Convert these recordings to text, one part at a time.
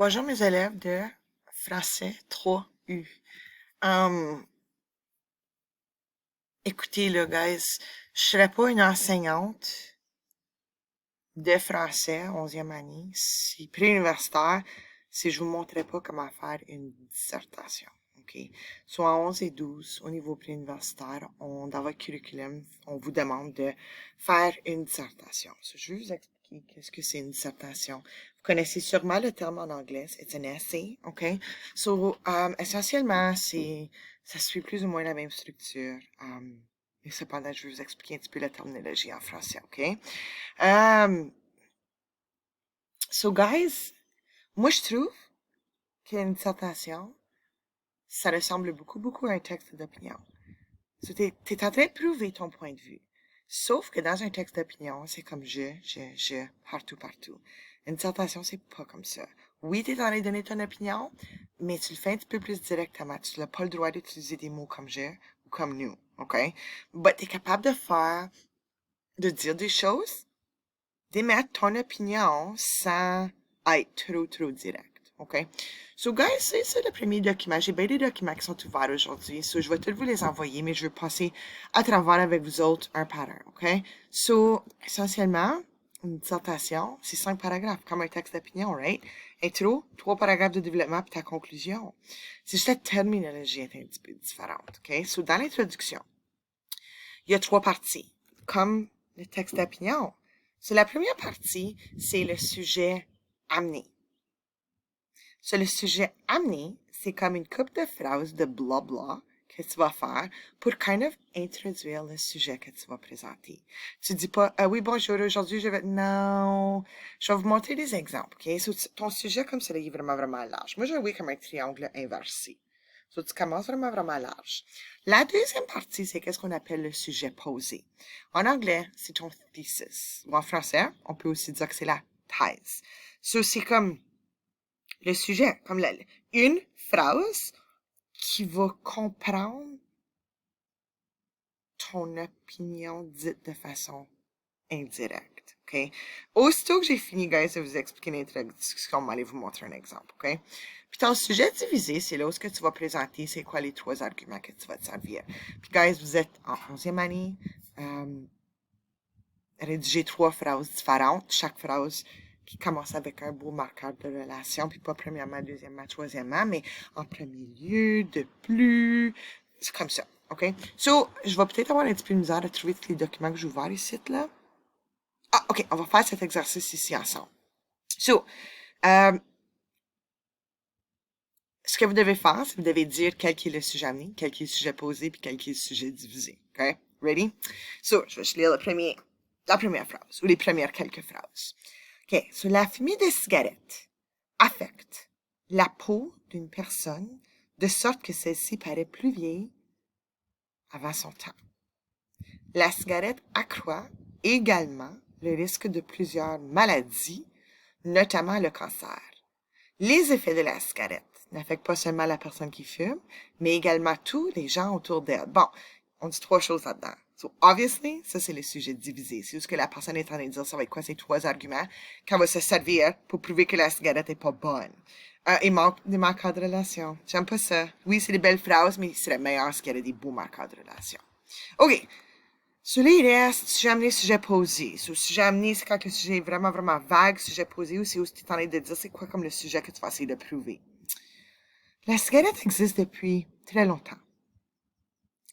Bonjour mes élèves de français 3U. Hum, Écoutez là, guys, je serais pas une enseignante de français 11e année, si préuniversitaire, si je vous montrais pas comment faire une dissertation. OK? Soit en 11 et 12, au niveau préuniversitaire, dans votre curriculum, on vous demande de faire une dissertation. Je vais vous expliquer qu'est-ce que c'est une dissertation. Vous connaissez sûrement le terme en anglais, c'est un essay, OK? Essentiellement, ça suit plus ou moins la même structure. Mais cependant, je vais vous expliquer un petit peu la terminologie en français, OK? Guys, moi, je trouve qu'une dissertation, ça ressemble beaucoup à un texte d'opinion. T'es en train de prouver ton point de vue. Sauf que dans un texte d'opinion, c'est comme je, partout. Une dissertation, c'est pas comme ça. Oui, t'es en train de donner ton opinion, mais tu le fais un petit peu plus directement. Tu n'as pas le droit d'utiliser des mots comme je ou comme nous, OK? Mais t'es capable de dire des choses, d'émettre ton opinion sans être trop direct. OK? Guys, c'est le premier document. J'ai bien des documents qui sont ouverts aujourd'hui. Je vais tous vous les envoyer, mais je vais passer à travers avec vous autres un par un. OK? Essentiellement, une dissertation, c'est 5 paragraphes, comme un texte d'opinion, right? Intro, 3 paragraphes de développement, puis ta conclusion. C'est juste la terminologie est un petit peu différente. OK? Dans l'introduction, il y a 3 parties, comme le texte d'opinion. La première partie, c'est le sujet amené. Le sujet amené, c'est comme une couple de phrases de blabla que tu vas faire pour kind of introduire le sujet que tu vas présenter. Tu dis pas, ah oui, bonjour, aujourd'hui, je vais... Non, je vais vous montrer des exemples, OK? Ton sujet comme ça, il est vraiment large. Moi, je vais comme un triangle inversé. Tu commences vraiment large. La deuxième partie, c'est qu'est-ce qu'on appelle le sujet posé. En anglais, c'est ton thesis. Ou en français, on peut aussi dire que c'est la thèse. C'est comme le sujet, comme une phrase qui va comprendre ton opinion dite de façon indirecte. OK? Aussitôt que j'ai fini, guys, de vous expliquer l'introduction, on va aller vous montrer un exemple. OK? Puis ton sujet divisé, c'est là où ce que tu vas présenter, c'est quoi les 3 arguments que tu vas te servir. Puis, guys, vous êtes en 11e année. Rédiger 3 phrases différentes. Chaque phrase qui commence avec un beau marqueur de relation, puis pas premièrement, deuxièmement, troisièmement, mais en premier lieu, de plus. C'est comme ça. OK? Je vais peut-être avoir un petit peu de misère à trouver tous les documents que j'ai ouverts ici, là. Ah, OK, on va faire cet exercice ici ensemble. Ce que vous devez faire, c'est que vous devez dire quel est le sujet amené, quel est le sujet posé, puis quel est le sujet divisé. OK? Ready? Je vais lire la première phrase, ou les premières quelques phrases. OK. La fumée de cigarette affecte la peau d'une personne de sorte que celle-ci paraît plus vieille avant son temps. La cigarette accroît également le risque de plusieurs maladies, notamment le cancer. Les effets de la cigarette n'affectent pas seulement la personne qui fume, mais également tous les gens autour d'elle. Bon, on dit 3 choses là-dedans. Obviously, ça, c'est le sujet divisé. C'est juste que la personne est en train de dire ça va être quoi ces 3 arguments qu'on va se servir pour prouver que la cigarette est pas bonne. Il manque des marqueurs de relation. J'aime pas ça. Oui, c'est des belles phrases, mais il serait meilleur s'il y avait des beaux marqueurs de relation. OK. Là, il reste sujet amené, sujet posé. Sujet amené, c'est quand le sujet est vraiment vague. Sujet posé, ou c'est où tu es en train de dire c'est quoi comme le sujet que tu vas essayer de prouver. La cigarette existe depuis très longtemps.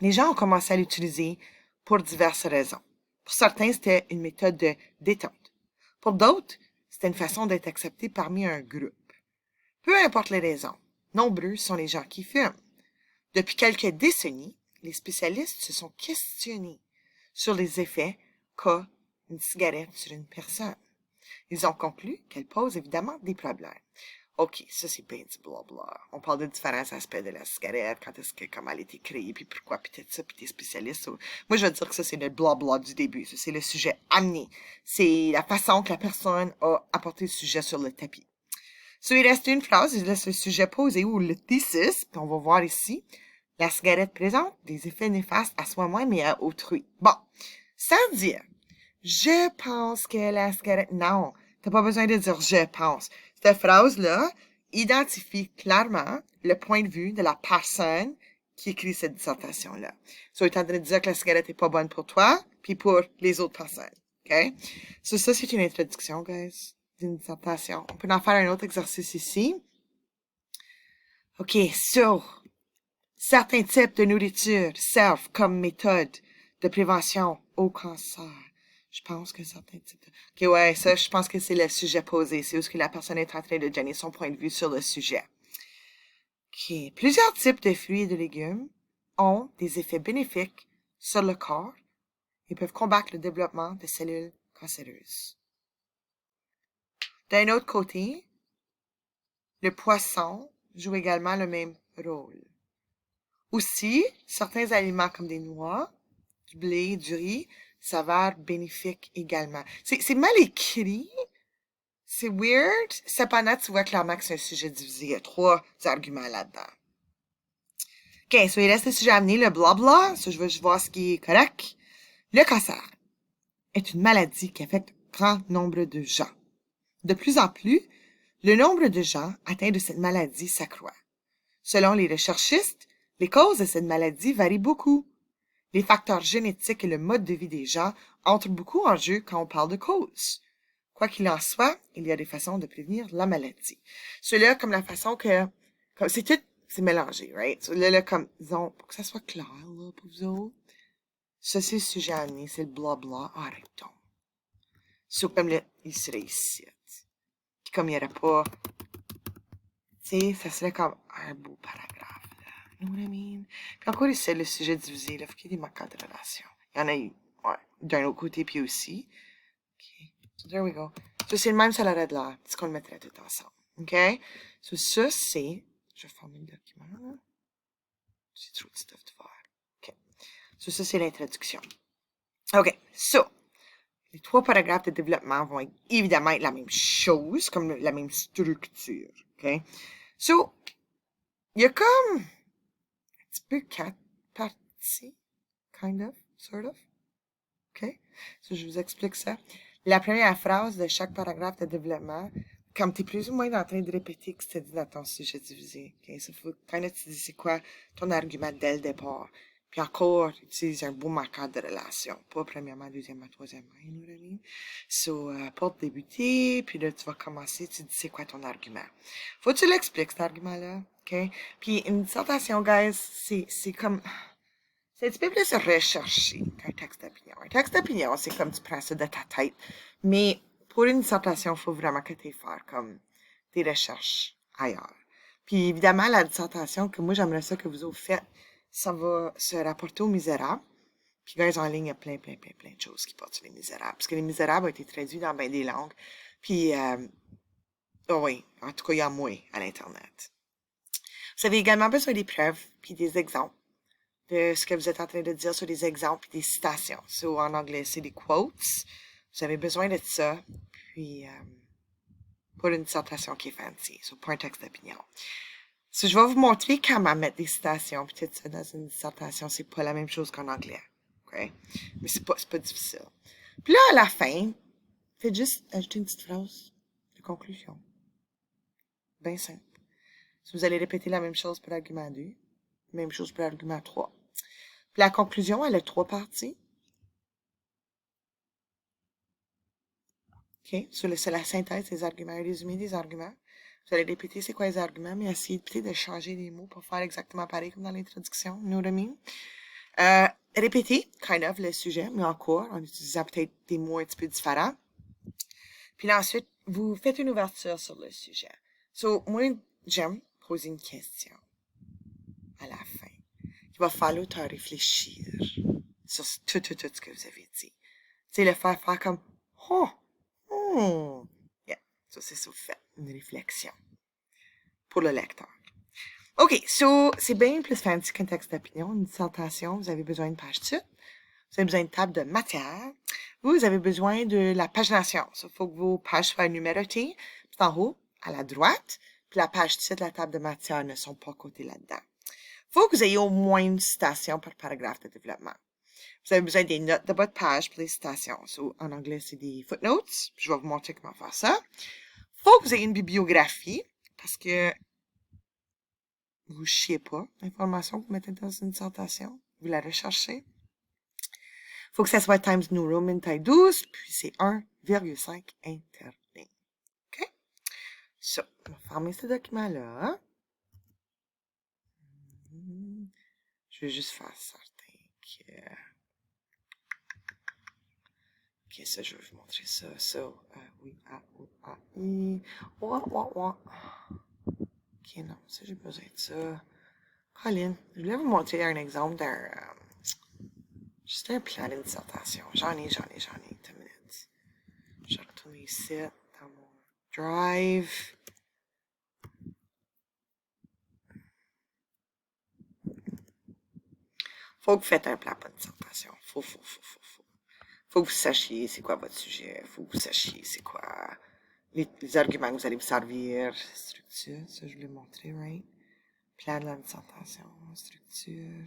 Les gens ont commencé à l'utiliser pour diverses raisons. Pour certains, c'était une méthode de détente. Pour d'autres, c'était une façon d'être accepté parmi un groupe. Peu importe les raisons, nombreux sont les gens qui fument. Depuis quelques décennies, les spécialistes se sont questionnés sur les effets qu'a une cigarette sur une personne. Ils ont conclu qu'elle pose évidemment des problèmes. OK, ça c'est bien du blabla. On parle de différents aspects de la cigarette, quand est-ce que, comment elle a été créée, puis pourquoi, puis tout ça, puis t'es spécialiste. Moi, je vais dire que ça c'est le blabla du début. Ça, c'est le sujet amené. C'est la façon que la personne a apporté le sujet sur le tapis. Il reste une phrase, il laisse le sujet posé ou le thesis, puis on va voir ici. La cigarette présente des effets néfastes à soi-même et à autrui. Bon, sans dire, je pense que la cigarette... Non, t'as pas besoin de dire « je pense ». Cette phrase-là, identifie clairement le point de vue de la personne qui écrit cette dissertation-là. So, étant donné de dire que la cigarette n'est pas bonne pour toi, puis pour les autres personnes. OK? So, ça, c'est une introduction, guys, d'une dissertation. On peut en faire un autre exercice ici. OK, so, certains types de nourriture servent comme méthode de prévention au cancer. Je pense que certains types de... OK, ouais, ça, je pense que c'est le sujet posé. C'est où ce que la personne est en train de donner son point de vue sur le sujet. OK. Plusieurs types de fruits et de légumes ont des effets bénéfiques sur le corps et peuvent combattre le développement de cellules cancéreuses. D'un autre côté, le poisson joue également le même rôle. Aussi, certains aliments comme des noix, du blé, du riz, s'avèrent bénéfiques également. C'est mal écrit, c'est weird. Cependant, tu vois clairement que c'est un sujet divisé. Il y a 3 arguments là-dedans. OK, so il reste le sujet à amener, le blabla. So, je veux juste voir ce qui est correct. Le cancer est une maladie qui affecte un grand nombre de gens. De plus en plus, le nombre de gens atteints de cette maladie s'accroît. Selon les recherchistes, les causes de cette maladie varient beaucoup. Les facteurs génétiques et le mode de vie des gens entrent beaucoup en jeu quand on parle de causes. Quoi qu'il en soit, il y a des façons de prévenir la maladie. Cela comme la façon que... c'est tout... C'est mélangé, right? So, là, comme, disons, pour que ça soit clair, là, pour vous autres, ça, c'est le sujet à amener, c'est le blabla. Arrêtons. So, comme là, il serait ici. Puis comme il n'y aurait pas... Tu sais, ça serait comme un beau paragraphe, là. You know what I mean? Puis encore ici, le sujet divisé, là, faut qu'il y ait des marqueurs de relation. Il y en a eu, ouais, d'un autre côté, puis aussi. OK. So, there we go. So, c'est le même, ça l'aurait de l'air. C'est qu'on le mettrait tout ensemble. OK? So, ça, c'est... Je vais fermer le document, là. J'ai trop de stuff de faire. OK. So, ça, c'est l'introduction. OK. So, les 3 paragraphes de développement vont évidemment être la même chose, comme la même structure. OK? So, il y a comme un petit peu 4 parties, kind of, sort of. OK? So, je vous explique ça. La première phrase de chaque paragraphe de développement, comme tu es plus ou moins en train de répéter ce que tu dit dans ton sujet divisé. OK? So, faut kind of tu dis c'est quoi ton argument dès le départ. Puis encore, utilise un beau marqueur de relation. Pas premièrement, deuxièmement, troisièmement, you know what I mean? So, pour débuter, puis là, tu vas commencer, tu dis c'est quoi ton argument. Faut que tu l'expliques, cet argument-là, OK? Puis une dissertation, guys, c'est comme... C'est un petit peu plus recherché qu'un texte d'opinion. Un texte d'opinion, c'est comme tu prends ça de ta tête. Mais pour une dissertation, il faut vraiment que tu aies faire comme des recherches ailleurs. Puis évidemment, la dissertation que moi, j'aimerais ça que vous avez faites, ça va se rapporter aux Misérables. Puis, guys, en ligne, il y a plein de choses qui portent sur les Misérables. Parce que les Misérables ont été traduits dans bien des langues. Puis, oh oui, en tout cas, il y a moins à l'Internet. Vous avez également besoin des preuves puis des exemples de ce que vous êtes en train de dire sur des exemples et des citations. So, en anglais, c'est des quotes. Vous avez besoin de ça. Puis, pour une dissertation qui est fancy. So, pas un texte d'opinion. So, je vais vous montrer comment mettre des citations puis tout ça dans une dissertation. C'est pas la même chose qu'en anglais. Okay? Mais c'est pas difficile. Puis là, à la fin, faites juste ajouter une petite phrase de conclusion. Bien simple. So, vous allez répéter la même chose pour l'argument 2. Même chose pour l'argument 3. Puis la conclusion, elle a 3 parties. OK? So, c'est la synthèse des arguments, un résumé des arguments. Vous allez répéter c'est quoi les arguments, mais essayer peut-être de changer les mots pour faire exactement pareil comme dans l'introduction. You know what I mean? Répétez, kind of, le sujet, mais encore, en utilisant peut-être des mots un petit peu différents. Puis là, ensuite, vous faites une ouverture sur le sujet. So, moi, j'aime poser une question à la fin qui va faire l'auteur réfléchir sur tout ce que vous avez dit. Tu sais, le faire comme « Oh! » Yeah, ça, c'est ça, vous faites une réflexion pour le lecteur. OK, so, c'est bien plus fancy qu'un texte d'opinion. Une dissertation, vous avez besoin d'une page titre. Vous avez besoin d'une table de matière. Vous avez besoin de la pagination. Il faut que vos pages soient numérotées, tout en haut, à la droite. Puis la page titre, la table de matière ne sont pas cotées là-dedans. Il faut que vous ayez au moins une citation par paragraphe de développement. Vous avez besoin des notes de bas de page pour les citations. So, en anglais, c'est des footnotes. Je vais vous montrer comment faire ça. Il faut que vous ayez une bibliographie parce que vous chiez pas l'information que vous mettez dans une dissertation. Vous la recherchez. Faut que ça soit Times New Roman taille 12, puis c'est 1,5 interligne. OK? Ça, on va fermer ce document-là. Je vais juste faire certain que... OK, ça, je vais vous montrer ça. Ça, oui, I. OK, non, ça, j'ai besoin de ça. Colin, je voulais vous montrer un exemple d'un... juste un plan d'une dissertation. J'en ai. 2 minutes. Je vais retourner ici, dans mon drive. Faut que vous faites un plan pour une dissertation. Faut. Faut que vous sachiez c'est quoi votre sujet. Faut que vous sachiez c'est quoi les arguments que vous allez vous servir. Structure, ça je voulais montrer, right? Plan de la dissertation, structure.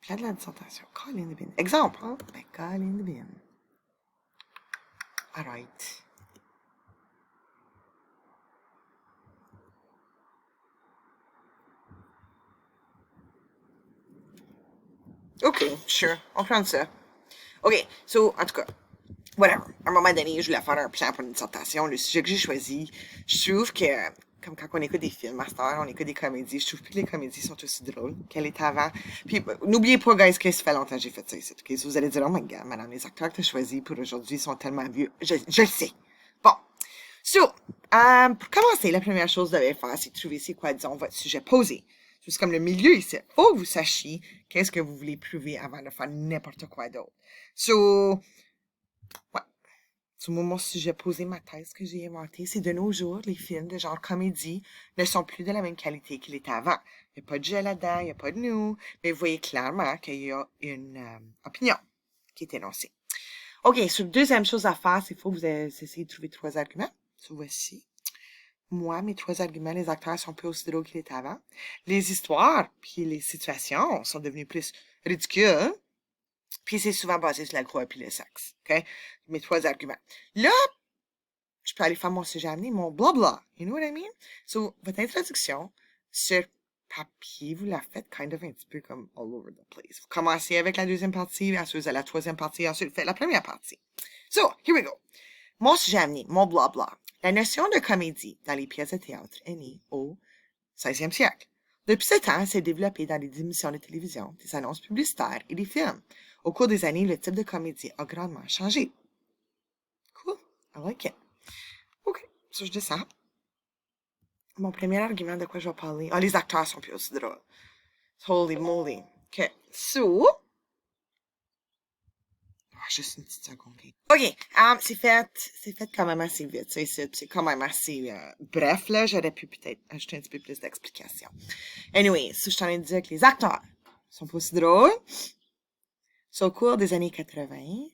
Plan de la dissertation. Call in the bin. Exemple, hein? Ben, call in the bin. Alright. OK, sure. On prend ça. OK, so, en tout cas, whatever. À un moment donné, je voulais faire un plan pour une dissertation. Le sujet que j'ai choisi, je trouve que, comme quand on écoute des films, à cette heure, on écoute des comédies, je trouve plus que les comédies sont aussi drôles qu'elles étaient avant. Puis, n'oubliez pas, guys, que ça fait longtemps que j'ai fait ça ici. OK? So, vous allez dire, oh my god, madame, les acteurs que tu as choisis pour aujourd'hui sont tellement vieux. Je le sais. Bon. So, pour commencer, la première chose que vous devez faire, c'est de trouver c'est quoi, disons, votre sujet posé. C'est comme le milieu ici. Faut que vous sachiez qu'est-ce que vous voulez prouver avant de faire n'importe quoi d'autre. So, ouais. So, moi, mon sujet posé, ma thèse que j'ai inventée, c'est de nos jours, les films de genre comédie ne sont plus de la même qualité qu'ils étaient avant. Il n'y a pas de jeu là-dedans, il n'y a pas de nous, mais vous voyez clairement qu'il y a une opinion qui est énoncée. OK, so, deuxième chose à faire, c'est qu'il faut que vous essayez de trouver 3 arguments. So, voici. Moi, mes 3 arguments, les acteurs sont plus aussi drôles qu'ils étaient avant. Les histoires, puis les situations sont devenues plus ridicules. Puis c'est souvent basé sur la croix puis le sexe. OK? Mes 3 arguments. Là, je peux aller faire mon sujet à amener, mon blabla. You know what I mean? So, votre introduction, sur papier, vous la faites kind of un petit peu comme all over the place. Vous commencez avec la deuxième partie, ensuite vous allez à la troisième partie, ensuite vous faites la première partie. So, here we go. Mon sujet à amener, mon blabla. La notion de comédie dans les pièces de théâtre est née au 16e siècle. Depuis ce temps, elle s'est développée dans les émissions de télévision, des annonces publicitaires et des films. Au cours des années, le type de comédie a grandement changé. Cool. I like it. OK. So, je dis ça. Mon premier argument de quoi je vais parler. Ah, les acteurs sont plus aussi drôles. Holy moly. OK. So. Juste une petite seconde. OK. C'est fait quand même assez vite. C'est quand même assez bref, là. J'aurais pu peut-être ajouter un petit peu plus d'explications. Anyway, so, je t'en ai dit que les acteurs sont pas aussi drôles. So, au cours des années 80,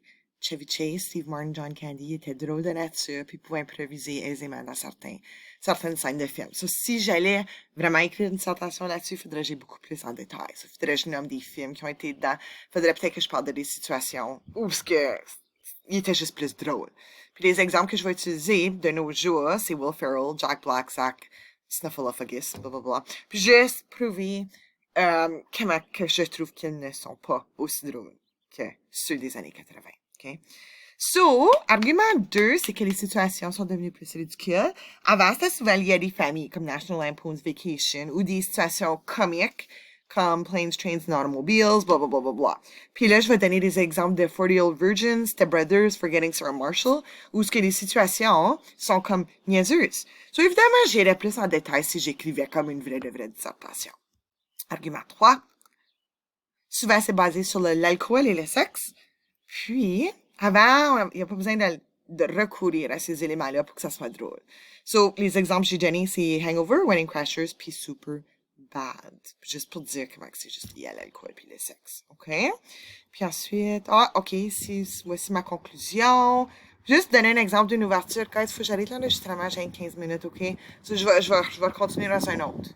Chevy Chase, Steve Martin, John Candy étaient drôles de nature puis pouvaient improviser aisément dans certaines scènes de films. So, si j'allais vraiment écrire une dissertation là-dessus, il faudrait que j'aille beaucoup plus en détail. Il faudrait que je nomme des films qui ont été dedans. Il faudrait peut-être que je parle de des situations où il était juste plus drôle. Puis les exemples que je vais utiliser de nos jours, c'est Will Ferrell, Jack Black, Zach Snuffleupagus, blablabla. Puis juste prouver comment que je trouve qu'ils ne sont pas aussi drôles que ceux des années 80. OK? So, argument 2, c'est que les situations sont devenues plus ridicules. Avant, c'était souvent lié à des familles comme National Lampoon's Vacation ou des situations comiques comme Planes, Trains and Automobiles, blah, blah, blah, blah, blah. Puis là, je vais donner des exemples de 40-Year-Old Virgins, Step Brothers, Forgetting Sarah Marshall, où ce que les situations sont comme niaiseuses. So, évidemment, j'irais plus en détail si j'écrivais comme une vraie dissertation. Argument 3. Souvent, c'est basé sur l'alcool et le sexe. Puis, avant, il n'y a pas besoin de recourir à ces éléments-là pour que ça soit drôle. So, les exemples que j'ai donnés, c'est Hangover, Wedding Crashers, puis Super Bad. Juste pour dire comment c'est juste lié à l'alcool puis le sexe. OK? Puis ensuite, OK, voici ma conclusion. Juste donner un exemple d'une ouverture. Quand il faut que j'arrête l'enregistrement, j'ai 15 minutes, OK? So, je vais continuer dans un autre.